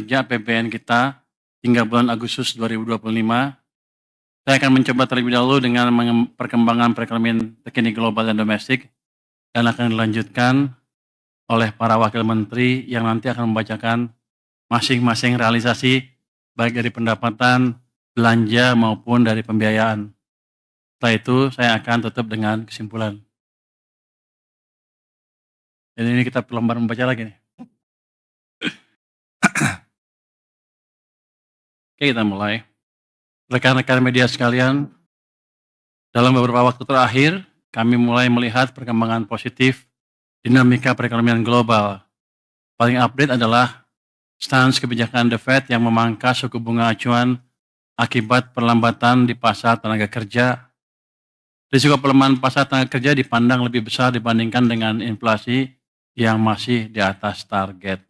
kinerja APBN kita hingga bulan Agustus 2025. Saya akan mencoba terlebih dahulu dengan perkembangan perekonomian terkini global dan domestik, dan akan dilanjutkan oleh para wakil menteri yang nanti akan membacakan masing-masing realisasi baik dari pendapatan, belanja maupun dari pembiayaan. Setelah itu saya akan tutup dengan kesimpulan. Jadi ini kita perlombaan membaca lagi nih. Oke, kita mulai. Rekan-rekan media sekalian, dalam beberapa waktu terakhir, kami mulai melihat perkembangan positif dinamika perekonomian global. Paling update adalah stance kebijakan The Fed yang memangkas suku bunga acuan akibat perlambatan di pasar tenaga kerja. Risiko pelemahan pasar tenaga kerja dipandang lebih besar dibandingkan dengan inflasi yang masih di atas target.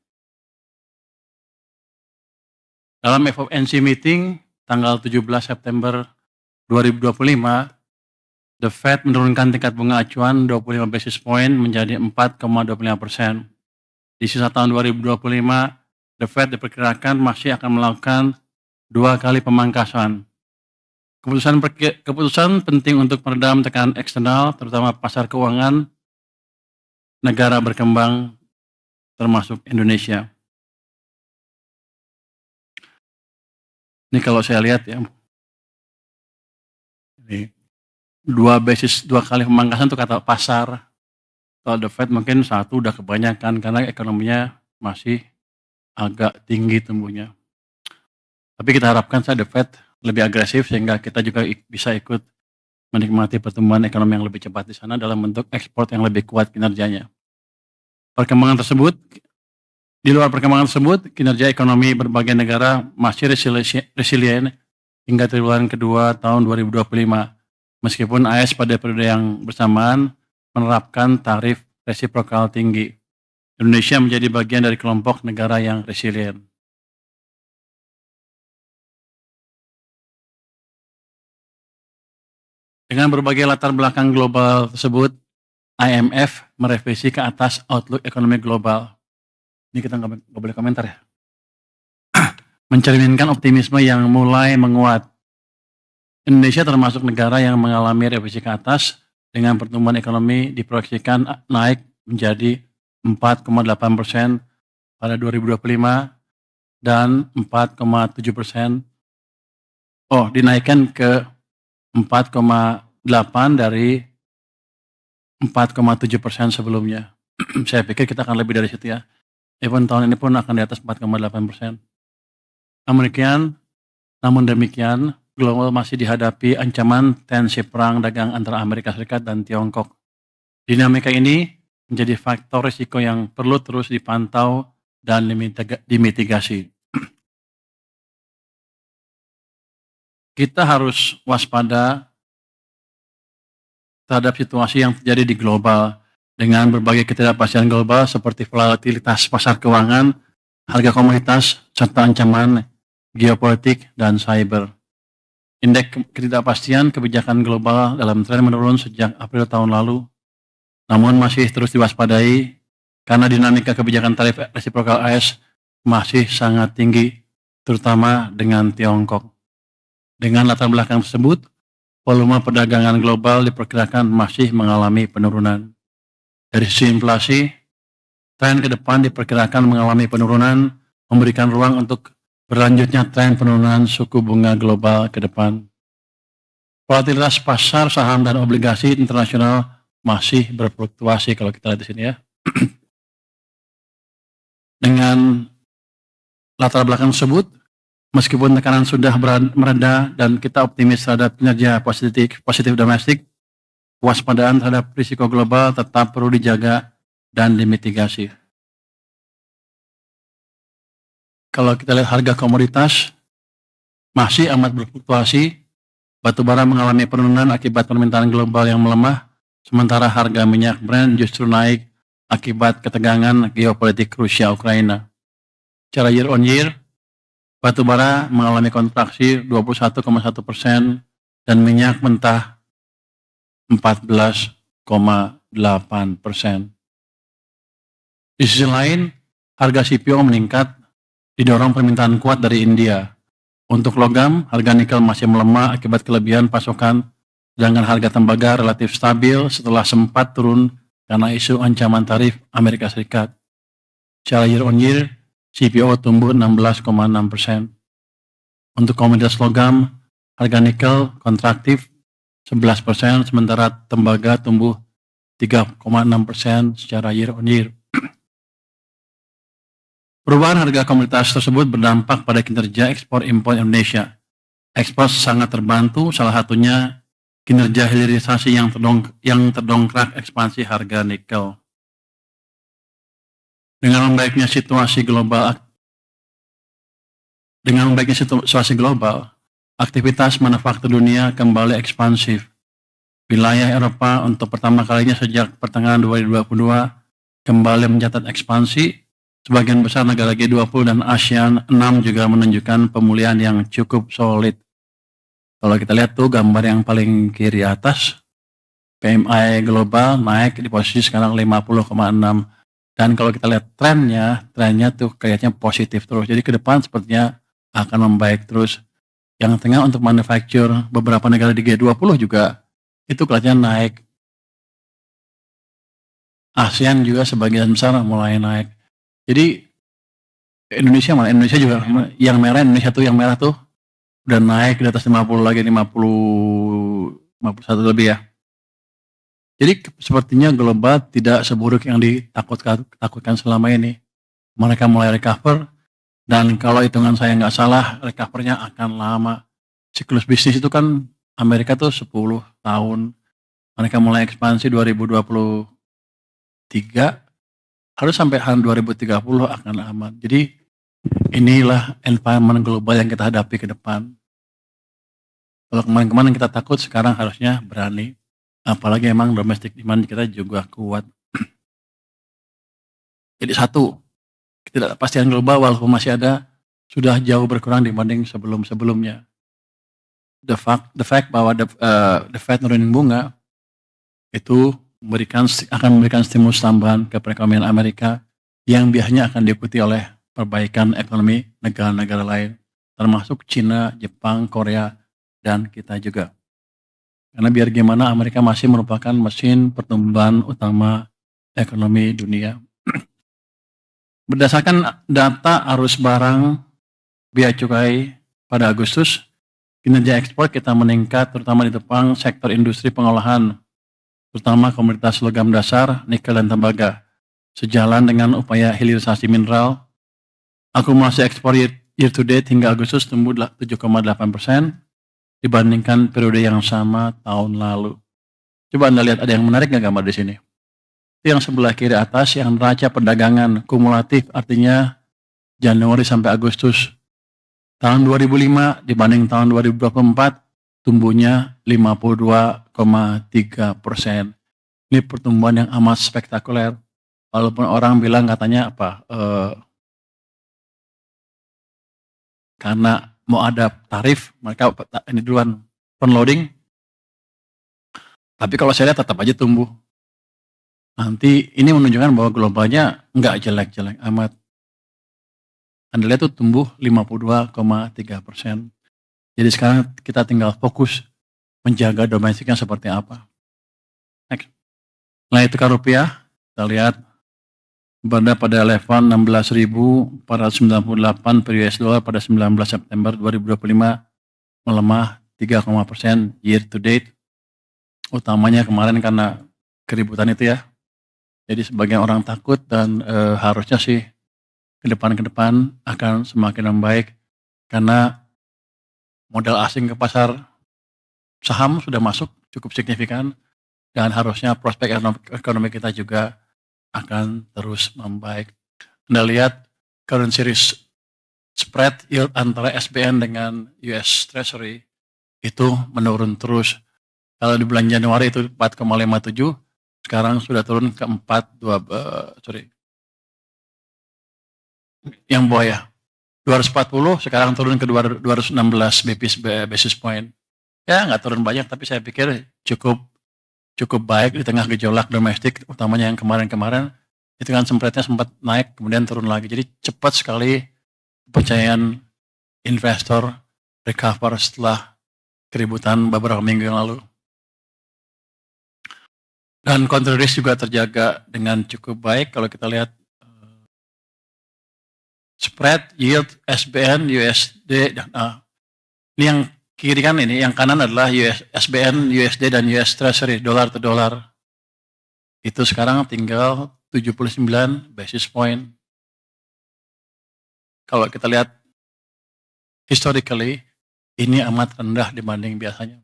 Dalam FOMC meeting tanggal 17 September 2025, The Fed menurunkan tingkat bunga acuan 25 basis point menjadi 4,25%. Di sisa tahun 2025, The Fed diperkirakan masih akan melakukan 2 kali pemangkasan. Keputusan penting untuk meredam tekanan eksternal, terutama pasar keuangan negara berkembang termasuk Indonesia. Ini kalau saya lihat ya, ini 2 kali pemangkasan itu kata pasar. Kalau The Fed mungkin 1 udah kebanyakan karena ekonominya masih agak tinggi tumbuhnya. Tapi kita harapkan The Fed lebih agresif sehingga kita juga bisa ikut menikmati pertumbuhan ekonomi yang lebih cepat di sana dalam bentuk ekspor yang lebih kuat kinerjanya. Di luar perkembangan tersebut, kinerja ekonomi berbagai negara masih resilient hingga triwulan kedua tahun 2025. Meskipun AS pada periode yang bersamaan menerapkan tarif resiprokal tinggi. Indonesia menjadi bagian dari kelompok negara yang resilient. Dengan berbagai latar belakang global tersebut, IMF merevisi ke atas outlook ekonomi global. Ini kita nggak boleh komentar ya. Mencerminkan optimisme yang mulai menguat. Indonesia termasuk negara yang mengalami revisi ke atas dengan pertumbuhan ekonomi diproyeksikan naik menjadi 4,8% pada 2025 dan 4,7%. Dinaikkan ke 4,8 dari 4,7% sebelumnya. Saya pikir kita akan lebih dari situ ya. Even tahun ini pun akan di atas 4,8%. Namun demikian, global masih dihadapi ancaman tensi perang dagang antara Amerika Serikat dan Tiongkok. Dinamika ini menjadi faktor risiko yang perlu terus dipantau dan dimitigasi. Kita harus waspada terhadap situasi yang terjadi di global dengan berbagai ketidakpastian global seperti volatilitas pasar keuangan, harga komoditas, serta ancaman geopolitik dan cyber. Indeks ketidakpastian kebijakan global dalam tren menurun sejak April tahun lalu, namun masih terus diwaspadai karena dinamika kebijakan tarif resiprokal AS masih sangat tinggi, terutama dengan Tiongkok. Dengan latar belakang tersebut, volume perdagangan global diperkirakan masih mengalami penurunan. Dari sisi inflasi, tren ke depan diperkirakan mengalami penurunan, memberikan ruang untuk berlanjutnya tren penurunan suku bunga global ke depan. Volatilitas pasar saham dan obligasi internasional masih berfluktuasi kalau kita lihat di sini ya. Dengan latar belakang tersebut, meskipun tekanan sudah mereda dan kita optimis terhadap kinerja positif domestik, kewaspadaan terhadap risiko global tetap perlu dijaga dan dimitigasi. Kalau kita lihat harga komoditas masih amat berfluktuasi, batubara mengalami penurunan akibat permintaan global yang melemah, sementara harga minyak Brent justru naik akibat ketegangan geopolitik Rusia-Ukraina. Secara year on year, batubara mengalami kontraksi 21,1% dan minyak mentah 14,8%. Di sisi lain, harga CPO meningkat didorong permintaan kuat dari India. Untuk logam, harga nikel masih melemah akibat kelebihan pasokan, sedangkan harga tembaga relatif stabil setelah sempat turun karena isu ancaman tarif Amerika Serikat. Secara year on year, CPO tumbuh 16,6%. Untuk komoditas logam, harga nikel kontraktif 11%, sementara tembaga tumbuh 3,6% secara year on year. Perubahan harga komoditas tersebut berdampak pada kinerja ekspor impor Indonesia. Ekspor sangat terbantu, salah satunya kinerja hilirisasi yang terdongkrak ekspansi harga nikel. Dengan membaiknya situasi global, aktivitas manufaktur dunia kembali ekspansif. Wilayah Eropa untuk pertama kalinya sejak pertengahan 2022 kembali mencatat ekspansi. Sebagian besar negara G20 dan ASEAN 6 juga menunjukkan pemulihan yang cukup solid. Kalau kita lihat tuh gambar yang paling kiri atas, PMI global naik di posisi sekarang 50,6. Dan kalau kita lihat trennya tuh kayaknya positif terus. Jadi ke depan sepertinya akan membaik terus. Yang tengah untuk manufaktur beberapa negara di G20 juga itu kelihatannya naik. ASEAN juga sebagian besar mulai naik. Jadi Indonesia juga yang merah, Indonesia tuh yang merah tuh udah naik di atas 50 lagi, 51 lebih ya. Jadi sepertinya global tidak seburuk yang ditakutkan selama ini. Mereka mulai recover, dan kalau hitungan saya nggak salah, recovernya akan lama. Siklus bisnis itu kan Amerika tuh 10 tahun. Mereka mulai ekspansi 2023, harus sampai tahun 2030 akan aman. Jadi inilah environment global yang kita hadapi ke depan. Kalau kemarin-kemarin kita takut, sekarang harusnya berani. Apalagi emang domestic demand kita juga kuat. Jadi satu, ketidakpastian global walaupun masih ada, sudah jauh berkurang dibanding sebelum-sebelumnya. The fact bahwa the Fed nurunin bunga itu akan memberikan stimulus tambahan ke perekonomian Amerika yang biasanya akan diikuti oleh perbaikan ekonomi negara-negara lain, termasuk Cina, Jepang, Korea, dan kita juga. Karena biar gimana Amerika masih merupakan mesin pertumbuhan utama ekonomi dunia. Berdasarkan data arus barang bea cukai pada Agustus, kinerja ekspor kita meningkat terutama di depan sektor industri pengolahan, terutama komoditas logam dasar, nikel dan tembaga. Sejalan dengan upaya hilirisasi mineral, akumulasi ekspor year to date hingga Agustus tumbuh 7,8% dibandingkan periode yang sama tahun lalu. Coba Anda lihat, ada yang menarik nggak gambar di sini? Itu yang sebelah kiri atas, yang neraca perdagangan kumulatif, artinya Januari sampai Agustus tahun 2005 dibanding tahun 2024, tumbuhnya 52,3%. Ini pertumbuhan yang amat spektakuler. Walaupun orang bilang katanya karena mau ada tarif, mereka ini duluan front-loading. Tapi kalau saya lihat tetap aja tumbuh. Nanti ini menunjukkan bahwa globalnya nggak jelek-jelek amat. Anda lihat tuh tumbuh 52,3%. Jadi sekarang kita tinggal fokus menjaga domestiknya seperti apa. Next. Nilai tukar rupiah, kita lihat berada pada level 16.498 per US dollar pada 19 September 2025, melemah 3,% year to date. Utamanya kemarin karena keributan itu ya. Jadi sebagian orang takut, dan harusnya sih ke depan akan semakin membaik karena modal asing ke pasar saham sudah masuk cukup signifikan, dan harusnya prospek ekonomi kita juga akan terus membaik. Anda lihat currency risk spread yield antara SBN dengan US Treasury itu menurun terus. Kalau di bulan Januari itu 4,57, sekarang sudah turun ke 4,2, yang bawah ya, 240, sekarang turun ke 216 basis point. Ya nggak turun banyak, tapi saya pikir cukup baik di tengah gejolak domestik, utamanya yang kemarin-kemarin itu kan spreadnya sempat naik kemudian turun lagi. Jadi cepat sekali kepercayaan investor recover setelah keributan beberapa minggu yang lalu. Dan counter risk juga terjaga dengan cukup baik kalau kita lihat spread, yield, SBN, USD, dan ini yang kiri kan ini, yang kanan adalah SBN, USD, dan US Treasury, dolar to dolar. Itu sekarang tinggal 79 basis point. Kalau kita lihat historically, ini amat rendah dibanding biasanya.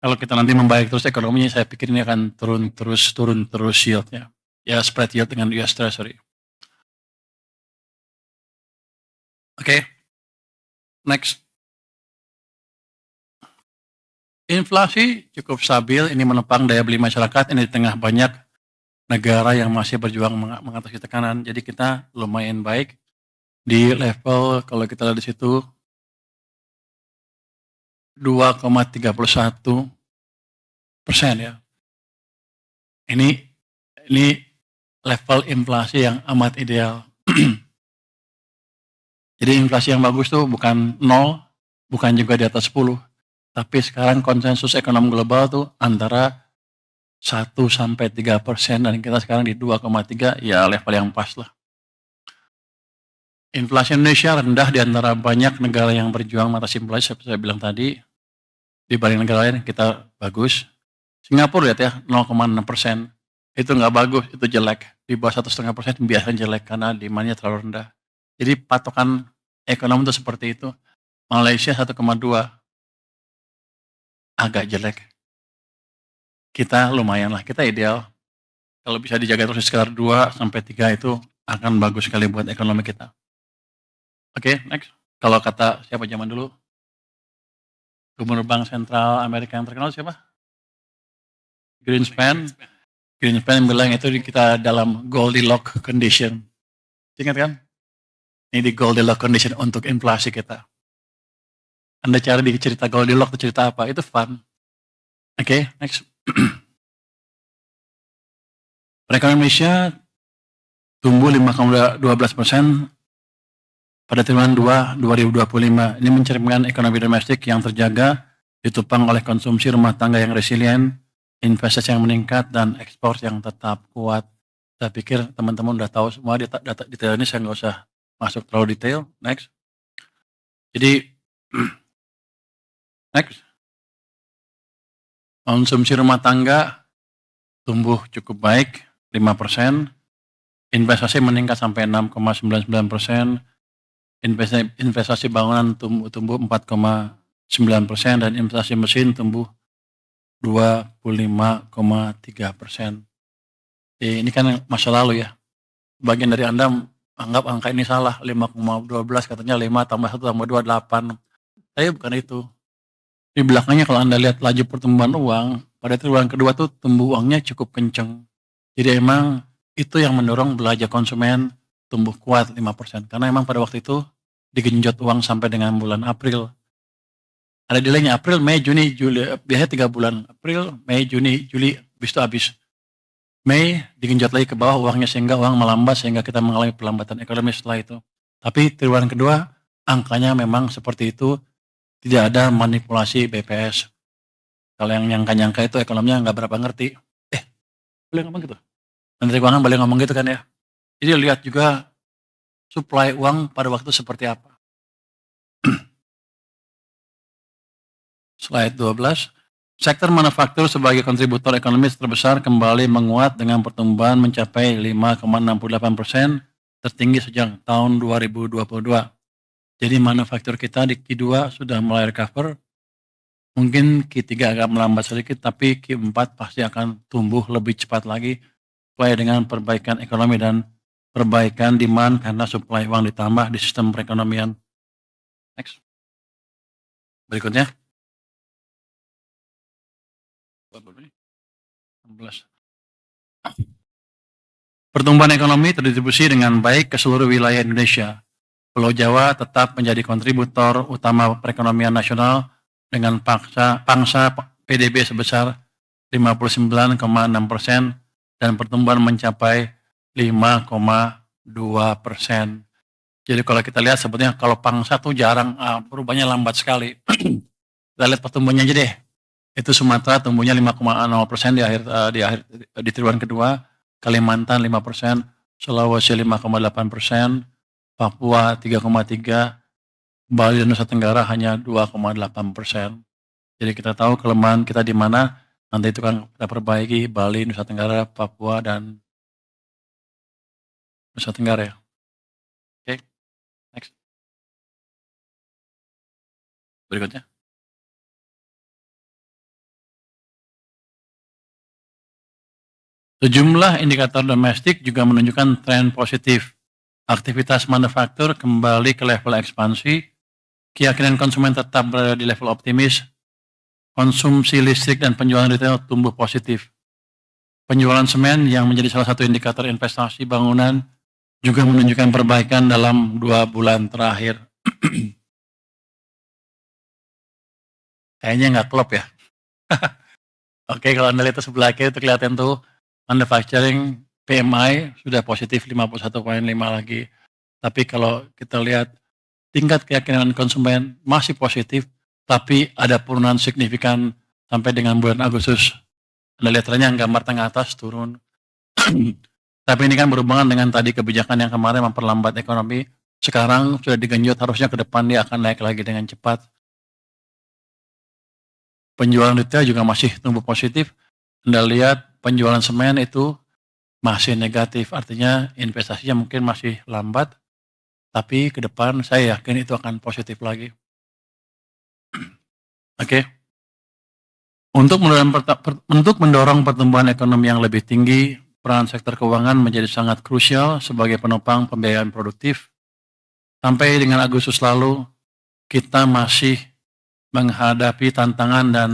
Kalau kita nanti membaik terus ekonominya, saya pikir ini akan turun terus yieldnya. Ya, spread yield dengan US Treasury. Oke, next. Inflasi cukup stabil, ini menopang daya beli masyarakat, ini di tengah banyak negara yang masih berjuang mengatasi tekanan. Jadi kita lumayan baik di level, kalau kita lihat di situ, 2,31% ya. Ini level inflasi yang amat ideal. Jadi inflasi yang bagus tuh bukan 0, bukan juga di atas 10. Tapi sekarang konsensus ekonomi global tuh antara 1-3%, dan kita sekarang di 2,3, ya level yang pas lah. Inflasi Indonesia rendah di antara banyak negara yang berjuang mengatasi inflasi, seperti saya bilang tadi. Dibanding negara lain kita bagus. Singapura lihat ya, 0,6%. Itu nggak bagus, itu jelek. Di bawah 1,5% biasanya jelek karena demandnya terlalu rendah. Jadi patokan ekonomi itu seperti itu. Malaysia 1,2, agak jelek. Kita lumayan lah, kita ideal. Kalau bisa dijaga terus sekitar 2-3 itu akan bagus sekali buat ekonomi kita. Oke, next. Kalau kata siapa zaman dulu? Gubernur Bank Sentral Amerika yang terkenal siapa? Greenspan. Greenspan bilang itu kita dalam Goldilocks condition. Ingat kan? Ini di Goldilocks condition untuk inflasi kita. Anda cari di cerita Goldilocks itu cerita apa? Itu fun. Oke, next. Perekonomian Indonesia tumbuh 5,12% pada triwulan 2 2025. Ini mencerminkan ekonomi domestik yang terjaga, ditopang oleh konsumsi rumah tangga yang resilient, investasi yang meningkat, dan ekspor yang tetap kuat. Saya pikir teman-teman udah tahu semua data detail ini, saya nggak usah masuk terlalu detail. Next. Jadi, next. Konsumsi rumah tangga tumbuh cukup baik, 5%. Investasi meningkat sampai 6,99%. Investasi bangunan tumbuh 4,9%, dan investasi mesin tumbuh 25,3%. Ini kan masa lalu ya. Bagian dari Anda anggap angka ini salah, 5,12 katanya 5 tambah 1 tambah 2, 8. Tapi bukan itu. Di belakangnya kalau Anda lihat laju pertumbuhan uang, pada triwulan kedua tuh tumbuh uangnya cukup kenceng. Jadi emang itu yang mendorong belanja konsumen tumbuh kuat 5%. Karena emang pada waktu itu digenjot uang sampai dengan bulan April. Ada delaynya April, Mei, Juni, Juli. Biasanya 3 bulan. April, Mei, Juni, Juli, habis. Mei digenjot lagi ke bawah uangnya sehingga uang melambat, sehingga kita mengalami perlambatan ekonomi setelah itu. Tapi triwulan kedua angkanya memang seperti itu. Tidak ada manipulasi BPS. Kalau yang nyangka-nyangka itu ekonominya nggak berapa ngerti. Boleh ngomong gitu? Menteri Keuangan boleh ngomong gitu kan ya? Jadi lihat juga suplai uang pada waktu seperti apa. Slide 12. Sektor manufaktur sebagai kontributor ekonomi terbesar kembali menguat dengan pertumbuhan mencapai 5,68%, tertinggi sejak tahun 2022. Jadi manufaktur kita di Q2 sudah mulai recover. Mungkin Q3 agak melambat sedikit, tapi Q4 pasti akan tumbuh lebih cepat lagi sesuai dengan perbaikan ekonomi dan perbaikan demand karena suplai uang ditambah di sistem perekonomian. Next. Berikutnya. 16. Pertumbuhan ekonomi terdistribusi dengan baik ke seluruh wilayah Indonesia. Pulau Jawa tetap menjadi kontributor utama perekonomian nasional dengan pangsa PDB sebesar 59,6% dan pertumbuhan mencapai 5,2%. Jadi kalau kita lihat sebetulnya kalau pangsa tuh jarang perubahannya lambat sekali. Kita lihat pertumbuhannya aja deh. Itu Sumatera tumbuhnya 5,0% di triwulan kedua, Kalimantan 5%, Sulawesi 5,8%, Papua 3,3%, Bali dan Nusa Tenggara hanya 2,8%. Jadi kita tahu kelemahan kita di mana, nanti itu kan kita perbaiki Bali, Nusa Tenggara, Papua, dan Nusa Tenggara ya. Oke, next. Berikutnya. Sejumlah indikator domestik juga menunjukkan tren positif. Aktivitas manufaktur kembali ke level ekspansi, keyakinan konsumen tetap berada di level optimis, konsumsi listrik dan penjualan retail tumbuh positif. Penjualan semen yang menjadi salah satu indikator investasi bangunan juga menunjukkan perbaikan dalam 2 bulan terakhir. Kayaknya nggak klop ya. Oke, kalau Anda lihat sebelah kiri itu kelihatan tuh manufacturing PMI sudah positif 51,5 lagi. Tapi kalau kita lihat tingkat keyakinan konsumen masih positif, tapi ada penurunan signifikan sampai dengan bulan Agustus. Anda lihat trennya gambar tengah atas turun. Tapi ini kan berhubungan dengan tadi kebijakan yang kemarin memperlambat ekonomi. Sekarang sudah digenjot, harusnya ke depan dia akan naik lagi dengan cepat. Penjualan retail juga masih tumbuh positif. Anda lihat penjualan semen itu masih negatif, artinya investasinya mungkin masih lambat, tapi ke depan saya yakin itu akan positif lagi. Oke. Untuk mendorong pertumbuhan ekonomi yang lebih tinggi, peran sektor keuangan menjadi sangat krusial sebagai penopang pembiayaan produktif. Sampai dengan Agustus lalu, kita masih menghadapi tantangan dan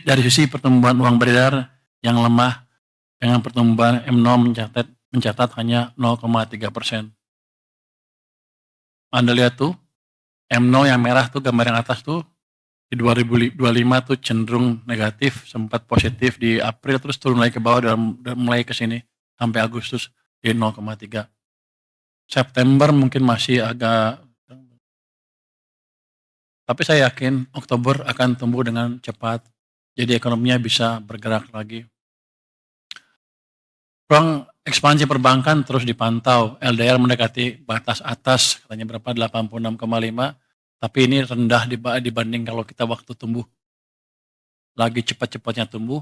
dari sisi pertumbuhan uang beredar yang lemah, dengan pertumbuhan M0 mencatat hanya 0,3%. Anda lihat tuh, M0 yang merah tuh gambar yang atas tuh di 2025 tuh cenderung negatif, sempat positif di April terus turun lagi ke bawah dan mulai ke sini sampai Agustus di 0,3. September mungkin masih agak, tapi saya yakin Oktober akan tumbuh dengan cepat. Jadi ekonominya bisa bergerak lagi. Ruang ekspansi perbankan terus dipantau. LDR mendekati batas atas, katanya berapa 86,5, tapi ini rendah dibanding kalau kita waktu tumbuh. Lagi cepat-cepatnya tumbuh,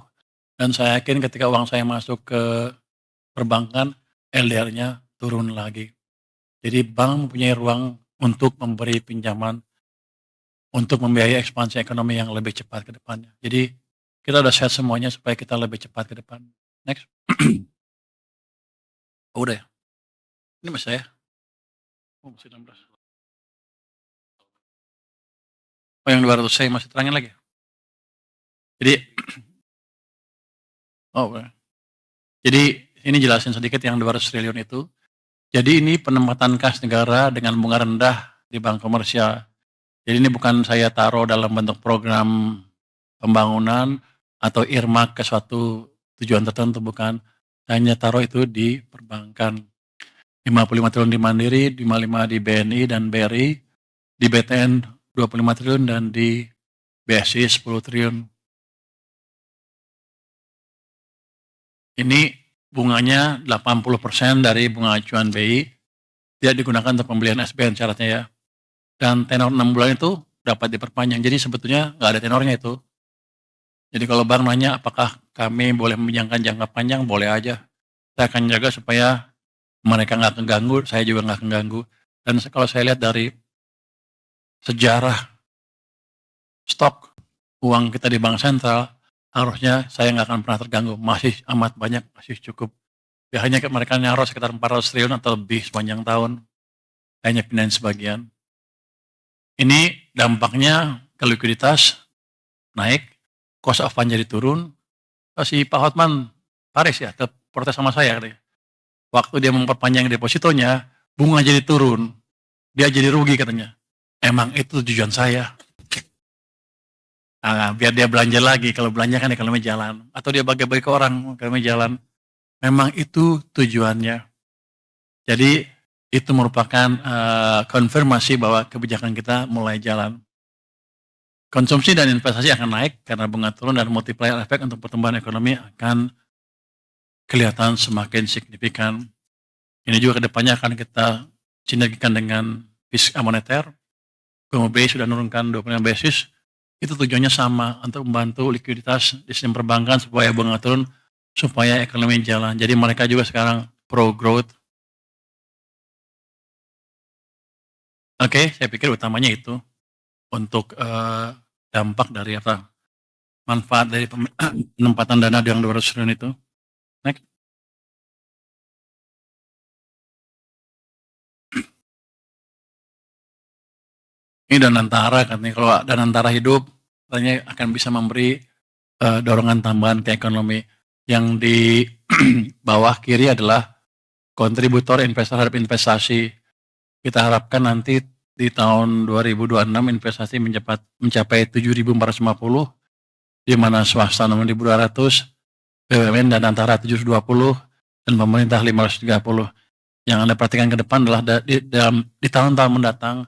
dan saya yakin ketika uang saya masuk ke perbankan, LDR-nya turun lagi. Jadi bank mempunyai ruang untuk memberi pinjaman untuk membiayai ekspansi ekonomi yang lebih cepat ke depannya. Jadi kita udah set semuanya supaya kita lebih cepat ke depan. Next. Oh, udah ya? Ini masih saya? Oh, masih 16. Oh, yang 200 saya masih terangin lagi? Jadi, oh, boleh. Jadi ini jelasin sedikit yang 200 triliun itu. Jadi ini penempatan kas negara dengan bunga rendah di bank komersial. Jadi ini bukan saya taruh dalam bentuk program pembangunan atau earmark ke suatu tujuan tertentu, bukan. Hanya taruh itu di perbankan. 55 triliun di Mandiri, 55 di BNI dan BRI, di BTN 25 triliun dan di BSI 10 triliun. Ini bunganya 80% dari bunga acuan BI tidak digunakan untuk pembelian SBN syaratnya ya. Dan tenor 6 bulan itu dapat diperpanjang. Jadi sebetulnya nggak ada tenornya itu. Jadi kalau bank nanya apakah kami boleh meminjamkan jangka panjang, boleh aja. Saya akan jaga supaya mereka nggak keganggu, saya juga nggak keganggu. Dan kalau saya lihat dari sejarah stok uang kita di bank sentral, harusnya saya nggak akan pernah terganggu. Masih amat banyak, masih cukup. Ya hanya mereka nyaruh sekitar 400 triliun atau lebih sepanjang tahun. Hanya pindahin sebagian. Ini dampaknya ke likuiditas naik, cost of fund jadi turun. Si Pak Hotman Paris ya, protes sama saya katanya. Waktu dia memperpanjang depositonya, bunga jadi turun. Dia jadi rugi katanya. Emang itu tujuan saya. Nah, biar dia belanja lagi, kalau belanja kan ekonomi jalan. Atau dia bagi-bagi ke orang, ekonomi jalan. Memang itu tujuannya. Jadi itu merupakan konfirmasi bahwa kebijakan kita mulai jalan. Konsumsi dan investasi akan naik karena bunga turun dan multiplier effect untuk pertumbuhan ekonomi akan kelihatan semakin signifikan. Ini juga kedepannya akan kita sinergikan dengan fiskal moneter. BI sudah menurunkan 25 basis. Itu tujuannya sama untuk membantu likuiditas di sistem perbankan supaya bunga turun, supaya ekonomi jalan. Jadi mereka juga sekarang pro growth. Oke, saya pikir utamanya itu untuk dampak dari apa? Manfaat dari penempatan dana yang 200 triliun itu. Next. Ini Danantara katanya, kalau Danantara hidup katanya akan bisa memberi dorongan tambahan ke ekonomi. Yang di bawah kiri adalah kontributor investor terhadap investasi. Kita harapkan nanti di tahun 2026 investasi mencapai 7.450, di mana swasta 6.200, BUMN dan antara 720, dan pemerintah 530. Yang Anda perhatikan ke depan adalah di tahun-tahun mendatang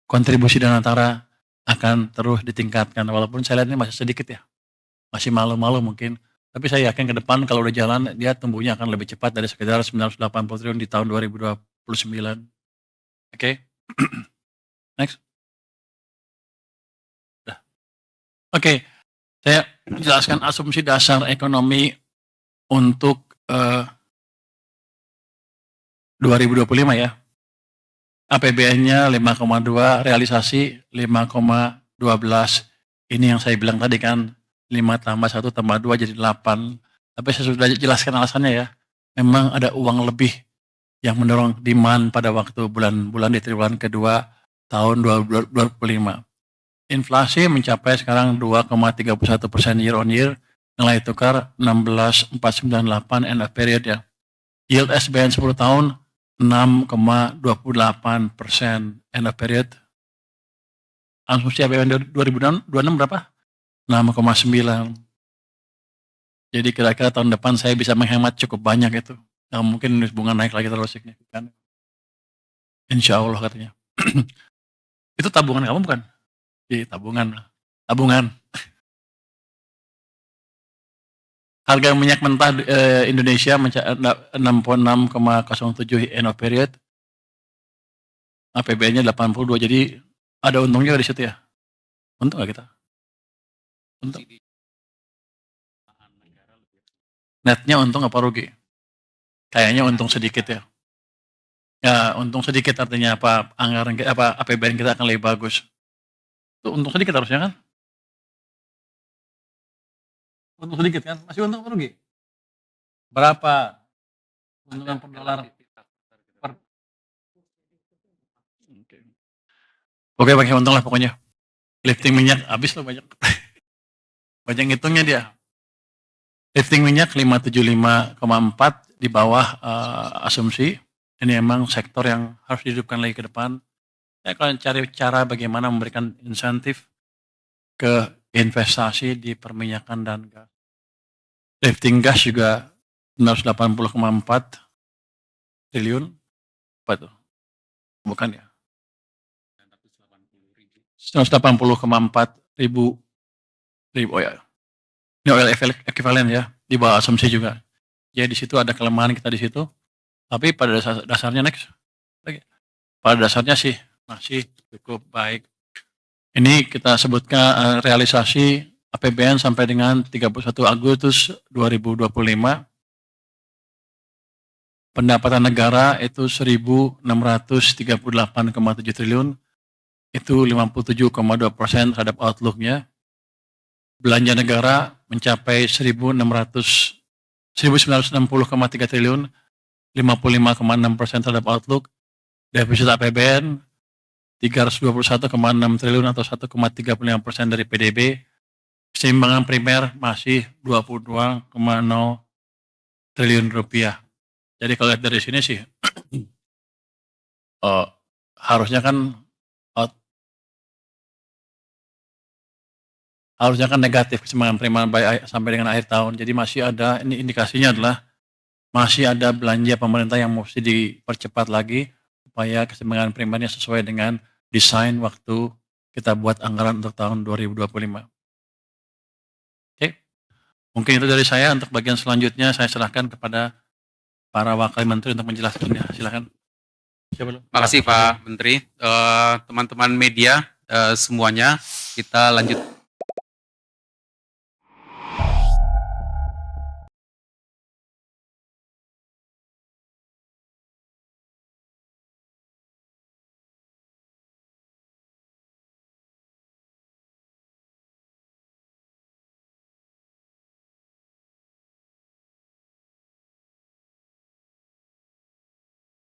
kontribusi dan antara akan terus ditingkatkan, walaupun saya lihat ini masih sedikit ya, masih malu-malu mungkin, tapi saya yakin ke depan kalau udah jalan dia tumbuhnya akan lebih cepat dari sekitar 980 triliun di tahun 2029. Oke. Next. Oke, saya jelaskan asumsi dasar ekonomi untuk 2025 ya. APBN-nya 5,2, realisasi 5,12. Ini yang saya bilang tadi kan, 5 tambah 1 tambah 2 jadi 8. Tapi saya sudah jelaskan alasannya ya. Memang ada uang lebih yang mendorong demand pada waktu bulan-bulan di triwulan kedua tahun 2025. Inflasi mencapai sekarang 2,31% year on year, nilai tukar 16,498 end of period ya. Yield SBN 10 tahun 6,28% end of period. Asumsi APBN 2026 berapa? 6,9. Jadi kira-kira tahun depan saya bisa menghemat cukup banyak itu. Nah, mungkin bunga naik lagi terlalu signifikan. Insya Allah katanya. Itu tabungan kamu bukan? Iya, tabungan. Harga minyak mentah Indonesia 66,07 end of period. APBN-nya 82, jadi ada untungnya di situ ya. Untung nggak kita? Untung. Netnya untung apa rugi? Kayaknya untung sedikit ya. Ya, untung sedikit artinya apa? Anggaran apa APBN kita akan lebih bagus. Itu untung sedikit harusnya kan? Untung sedikit kan? Masih untung apa rugi? Berapa? Untungan per dolar. Oke, pakai untung lah pokoknya. Lifting minyak habis loh banyak. Banyak ngitungnya dia. Lifting minyak 575,4 di bawah asumsi. Ini emang sektor yang harus dihidupkan lagi ke depan. Saya akan cari cara bagaimana memberikan insentif ke investasi di perminyakan dan gas. Lifting gas juga 980,4 triliun. Apa itu? Bukan ya? 180,4 ribu oh ya. Ini oil equivalent ya, di bawah asumsi juga. Jadi di situ ada kelemahan kita di situ. Tapi pada dasarnya next. Pada dasarnya sih masih cukup baik. Ini kita sebutkan realisasi APBN sampai dengan 31 Agustus 2025. Pendapatan negara itu 1.638,7 triliun. Itu 57,2% terhadap outlook-nya. Belanja negara mencapai 1.960,3 triliun, 55,6% terhadap outlook. Defisit APBN 321,6 triliun atau 1,35% dari PDB. Keseimbangan primer masih 22,0 triliun rupiah. Jadi kalau lihat dari sini sih harusnya kan negatif keseimbangan primer sampai dengan akhir tahun. Jadi masih ada, ini indikasinya adalah masih ada belanja pemerintah yang mesti dipercepat lagi supaya keseimbangan perekonomiannya sesuai dengan desain waktu kita buat anggaran untuk tahun 2025. Oke, mungkin itu dari saya. Untuk bagian selanjutnya saya serahkan kepada para wakil menteri untuk menjelaskannya. Silakan. Siapa dulu? Makasih Pak Menteri. Teman-teman media semuanya, kita lanjut